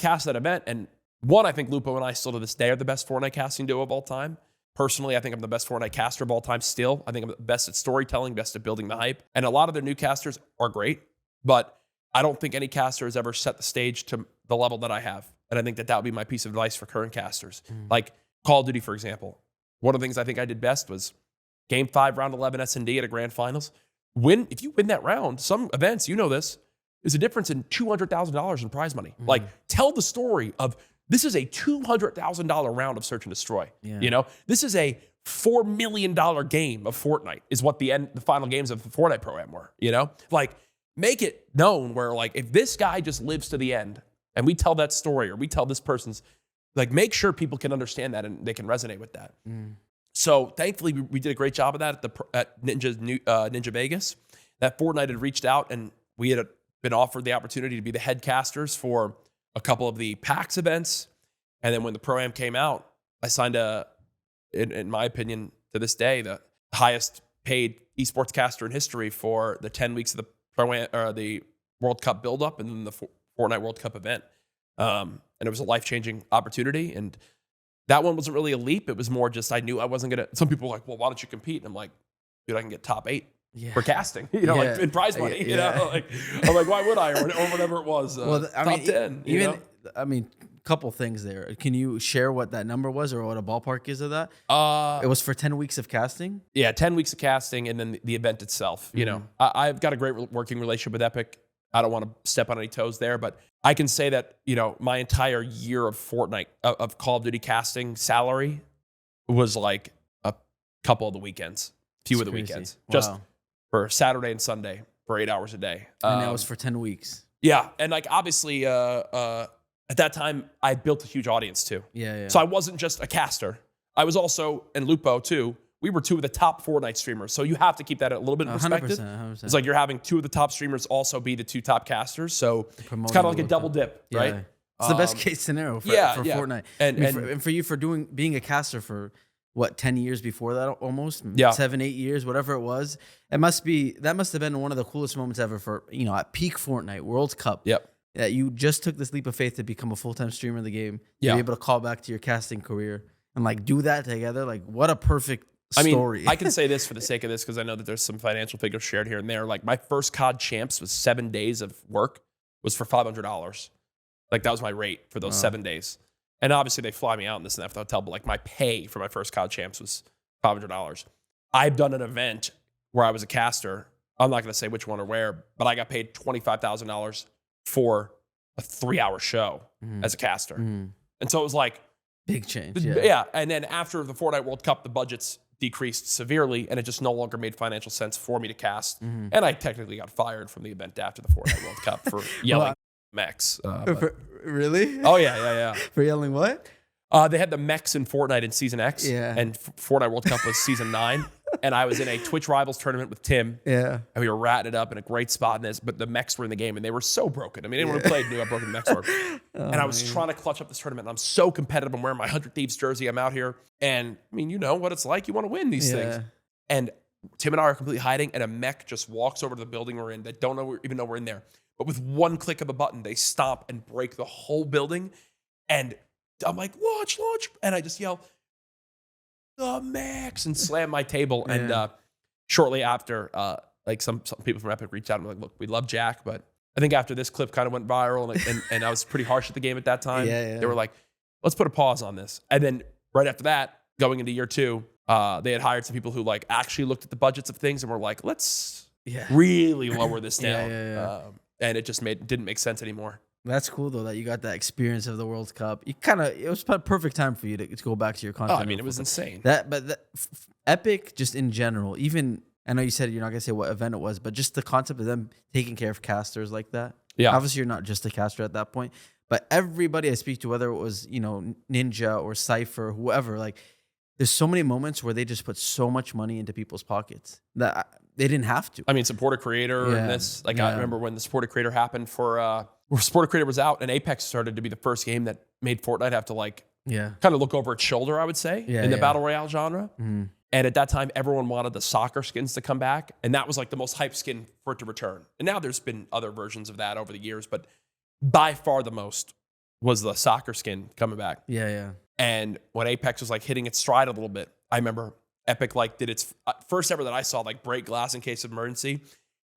cast that event, and one, I think Lupo and I still to this day are the best Fortnite casting duo of all time. Personally, I think I'm the best Fortnite caster of all time still. I think I'm the best at storytelling, best at building the hype. And a lot of their new casters are great, but I don't think any caster has ever set the stage to the level that I have. And I think that would be my piece of advice for current casters. Like Call of Duty, for example. One of the things I think I did best was Game 5, Round 11 S&D at a grand finals. If you win that round, some events, you know this, is a difference in $200,000 in prize money. Like, tell the story of, this is a $200,000 round of Search and Destroy. Yeah. You know, this is a $4 million game of Fortnite is what the final games of the Fortnite Pro-Am were, you know? Like, make it known where, like, if this guy just lives to the end and we tell that story or we tell this person's, like, make sure people can understand that and they can resonate with that. So thankfully, we did a great job of that at Ninja Vegas. That Fortnite had reached out and we had been offered the opportunity to be the head casters for a couple of the PAX events. And then when the Pro-Am came out, I signed in my opinion, to this day, the highest paid esports caster in history for the 10 weeks of the Pro-Am or the World Cup buildup and then the Fortnite World Cup event. And it was a life-changing opportunity. And that one wasn't really a leap. It was more just, I knew I wasn't going to, some people were like, well, why don't you compete? And I'm like, dude, I can get top 8 for casting, you know, like in prize money, you know, like, I'm like, why would I, or whatever it was, top 10, I mean, couple things there. Can you share what that number was or what a ballpark is of that? It was for 10 weeks of casting? Yeah, 10 weeks of casting and then the event itself, you know. I've got a great working relationship with Epic. I don't want to step on any toes there, but I can say that, you know, my entire year of Fortnite, of Call of Duty casting salary was like a couple of the weekends, few of the weekends. Wow. Just for Saturday and Sunday for 8 hours a day. And that was for 10 weeks. Yeah. And like, obviously, at that time, I built a huge audience too. Yeah. So I wasn't just a caster. I was also, and Lupo too, we were 2 of the top Fortnite streamers. So you have to keep that a little bit in perspective. 100%. It's like you're having 2 of the top streamers also be the 2 top casters. So it's kind of like a double dip, right? It's the best case scenario for Fortnite. And for you, being a caster for what, 10 years before that almost? 7, 8 years, whatever it was. That must have been one of the coolest moments ever for, you know, at peak Fortnite, World Cup. Yep. That you just took this leap of faith to become a full-time streamer in the game. To be able to call back to your casting career and like do that together. Like, what a perfect story. I mean, I can say this for the sake of this because I know that there's some financial figures shared here and there. Like, my first COD champs was 7 days of work was for $500. Like, that was my rate for those 7 days. And obviously they fly me out in this and that hotel, but like my pay for my first COD champs was $500. I've done an event where I was a caster. I'm not going to say which one or where, but I got paid $25,000 for a 3-hour show as a caster. And so it was like big change. Yeah. And then after the Fortnite World Cup, the budgets decreased severely and it just no longer made financial sense for me to cast. And I technically got fired from the event after the Fortnite World Cup for yelling mechs. Really? Oh, yeah. For yelling what? They had the mechs in Fortnite in Season X. And Fortnite World Cup was Season 9. And I was in a Twitch Rivals tournament with Tim. And we were ratting it up in a great spot in this, but the mechs were in the game and they were so broken. I mean, anyone who played knew how broken the mechs were. And I was trying to clutch up this tournament and I'm so competitive. I'm wearing my 100 Thieves jersey. I'm out here. And I mean, you know what it's like. You want to win these things. And Tim and I are completely hiding and a mech just walks over to the building we're in that don't even know we're in there. But with one click of a button, they stomp and break the whole building. And I'm like, launch. And I just yell, the mechs, and slam my table. And shortly after, like some people from Epic reached out and were like, look, we love Jack, but I think after this clip kind of went viral and I was pretty harsh at the game at that time. They were like, let's put a pause on this. And then right after that, going into year 2, they had hired some people who like actually looked at the budgets of things and were like, let's really lower this down. And it just didn't make sense anymore. That's cool though that you got that experience of the World Cup. It was a perfect time for you to go back to your content. Oh, I mean, it was insane. Epic just in general. Even I know you said you're not gonna say what event it was, but just the concept of them taking care of casters like that. Yeah, obviously you're not just a caster at that point, but everybody I speak to, whether it was Ninja or Cypher, whoever, like there's so many moments where they just put so much money into people's pockets that they didn't have to. I mean, support a creator and this. Like I remember when the support a creator happened for. Where Sport Creator was out and Apex started to be the first game that made Fortnite have to kind of look over its shoulder, I would say, in the Battle Royale genre. And at that time, everyone wanted the soccer skins to come back. And that was like the most hyped skin for it to return. And now there's been other versions of that over the years, but by far the most was the soccer skin coming back. Yeah. And when Apex was like hitting its stride a little bit, I remember Epic like did its first ever that I saw like break glass in case of emergency.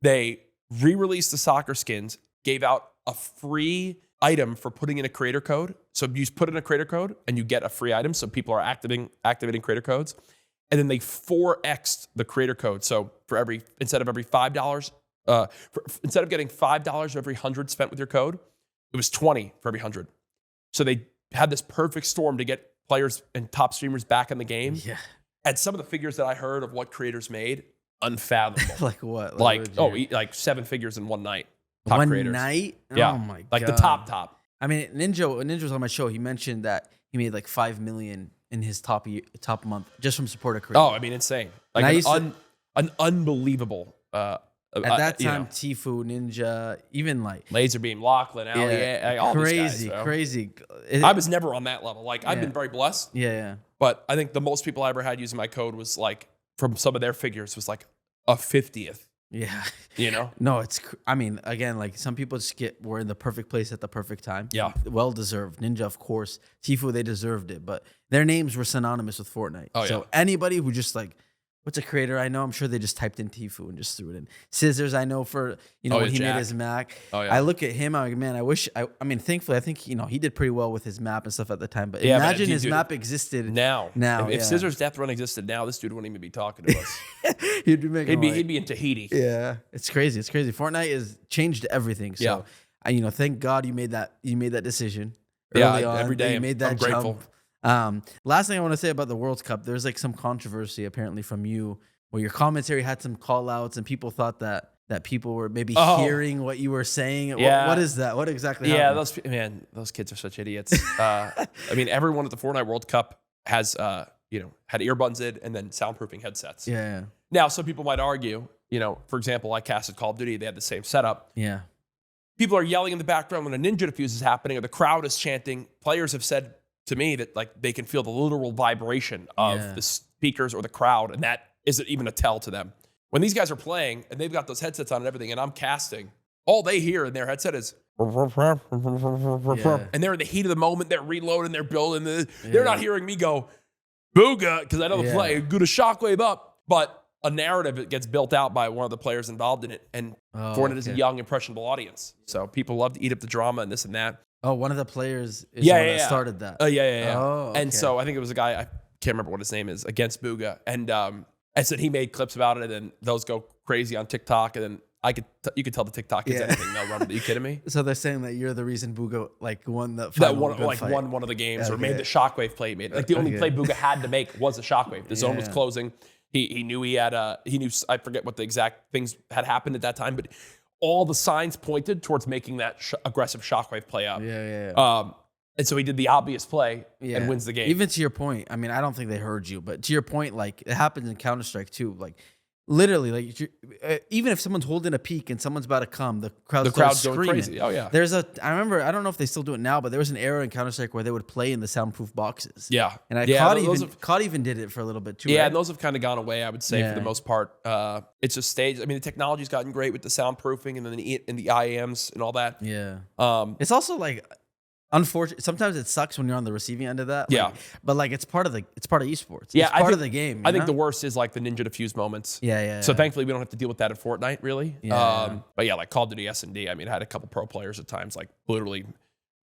They re-released the soccer skins, gave out a free item for putting in a creator code. So you put in a creator code and you get a free item. So people are activating creator codes. And then they 4x'd the creator code. So instead of $5, instead of getting $5 for every 100 spent with your code, it was 20 for every 100. So they had this perfect storm to get players and top streamers back in the game. Yeah. And some of the figures that I heard of what creators made, unfathomable. Like what? Like 7 figures in one night. Top one creators. Night? Yeah. Oh my god. Like the top. I mean, Ninja was on my show. He mentioned that he made like $5 million in his top month just from supporter creators. Oh, I mean, insane. Like an unbelievable. At that time, Tfue, Ninja, even like Laserbeam, Lachlan, Ali, all these guys, crazy. I was never on that level. Like I've been very blessed. Yeah. But I think the most people I ever had using my code was like from some of their figures was like a 50th. Yeah. You know? No, I mean, again, like some people just were in the perfect place at the perfect time. Yeah. Well deserved. Ninja, of course. Tfue, they deserved it. But their names were synonymous with Fortnite. Oh, so anybody who just like, what's a creator I know? I'm sure they just typed in Tfue and just threw it in. Scissors, I know for, when he made his Mac. Oh, yeah. I look at him, I'm like, man, I mean, thankfully, I think, he did pretty well with his map and stuff at the time. But imagine his map existed now. If yeah. Scissors Death Run existed now, this dude wouldn't even be talking to us. He'd be in Tahiti. Yeah. It's crazy. Fortnite has changed everything. So, thank God you made that decision early on. Every day you made that I'm grateful. Last thing I want to say about the World Cup, there's like some controversy apparently from you where your commentary had some call outs and people thought that people were maybe hearing what you were saying. Yeah. What is that? What exactly happened? Yeah, those kids are such idiots. I mean, everyone at the Fortnite World Cup has, had earbuds in and then soundproofing headsets. Yeah. Now, some people might argue, for example, I casted Call of Duty, they had the same setup. Yeah. People are yelling in the background when a ninja defuse is happening or the crowd is chanting. Players have said to me that like they can feel the literal vibration of the speakers or the crowd, and that isn't even a tell to them. When these guys are playing and they've got those headsets on and everything, and I'm casting, all they hear in their headset is, and they're in the heat of the moment, they're reloading, they're building, they're not hearing me go, booga, because I know the play, good a shockwave up, but a narrative that gets built out by one of the players involved in it, and Fortnite is a young, impressionable audience. So people love to eat up the drama and this and that. Oh, one of the players is the one that started that. Yeah. Oh, okay. And so I think it was a guy, I can't remember what his name is, against Booga. And I said he made clips about it, and then those go crazy on TikTok. And then you could tell the TikTok kids anything. They'll run. Are you kidding me? So they're saying that you're the reason Booga won the won one of the games or made the shockwave play he made. Like the only play Booga had to make was a shockwave. The zone was closing. He knew I forget what the exact things had happened at that time, but all the signs pointed towards making that aggressive shockwave play up. And so he did the obvious play and wins the game. Even to your point, I mean, I don't think they heard you, but to your point, like it happens in Counter-Strike too. Like literally, like even if someone's holding a peak and someone's about to come, the crowd's going crazy. Oh yeah. I remember, I don't know if they still do it now, but there was an era in Counter-Strike where they would play in the soundproof boxes. Yeah. And COD even did it for a little bit too. Yeah, right? and those have kind of gone away, I would say, for the most part. It's just staged. I mean, the technology's gotten great with the soundproofing and then the IAMs and all that. Yeah. It's also like unfortunate. Sometimes it sucks when you're on the receiving end of that. Like, but like it's part of esports. Yeah, it's part of the game. I think the worst is like the ninja defuse moments. Yeah. So thankfully we don't have to deal with that in Fortnite, really. Yeah. But yeah, like Call of Duty S&D. I mean, I had a couple pro players at times like literally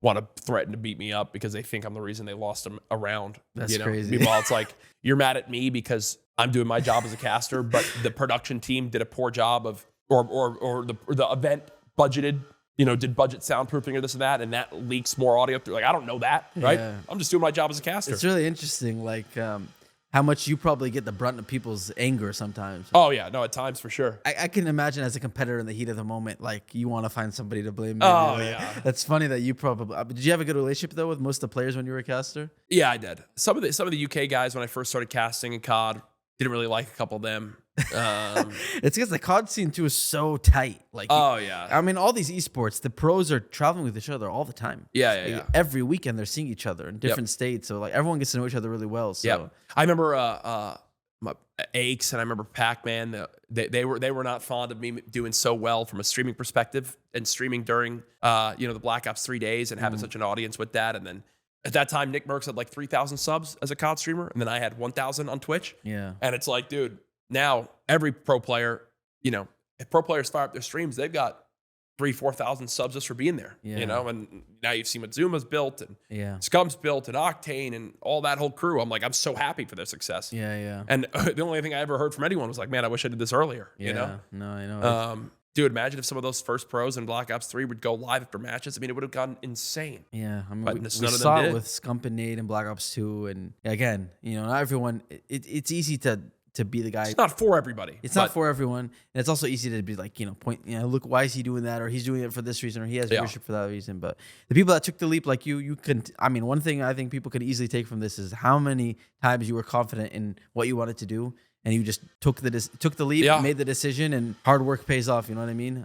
want to threaten to beat me up because they think I'm the reason they lost them a round. That's crazy. Meanwhile, it's like you're mad at me because I'm doing my job as a caster, but the production team did a poor job of, or the event budgeted. Did budget soundproofing or this and that leaks more audio through. Like, I don't know that, right? Yeah. I'm just doing my job as a caster. It's really interesting, like how much you probably get the brunt of people's anger sometimes. Oh, yeah. No, at times, for sure. I can imagine as a competitor in the heat of the moment, like, you want to find somebody to blame. Oh, yeah. That's funny that you probably... Did you have a good relationship, though, with most of the players when you were a caster? Yeah, I did. Some of the UK guys, when I first started casting in COD, didn't really like a couple of them. It's because the COD scene too is so tight. Like, I mean, all these esports, the pros are traveling with each other all the time. Yeah. Every weekend they're seeing each other in different states, so like everyone gets to know each other really well. So I remember Aches, and I remember Pac-Man. They were not fond of me doing so well from a streaming perspective, and streaming during the Black Ops 3 days and having such an audience with that. And then at that time, Nick Merckx had like 3,000 subs as a COD streamer, and then I had 1,000 on Twitch. Yeah, and it's like, dude, now every pro player, if pro players fire up their streams, they've got 3,000-4,000 subs just for being there, and now you've seen what Zuma's built and Scum's built and Octane and all that whole crew. I'm like, I'm so happy for their success. Yeah. And the only thing I ever heard from anyone was like, man, I wish I did this earlier, No, I know. Dude, imagine if some of those first pros in Black Ops 3 would go live after matches. I mean, it would have gone insane. Yeah, I mean, but we saw it with Scump and Nate and Black Ops 2. And again, not everyone, it's easy to be the guy. It's not for everybody. It's not for everyone. And it's also easy to be like, look, why is he doing that? Or he's doing it for this reason, or he has viewership for that reason. But the people that took the leap, like you can, one thing I think people could easily take from this is how many times you were confident in what you wanted to do. And you just took the leap, made the decision, and hard work pays off. You know what I mean?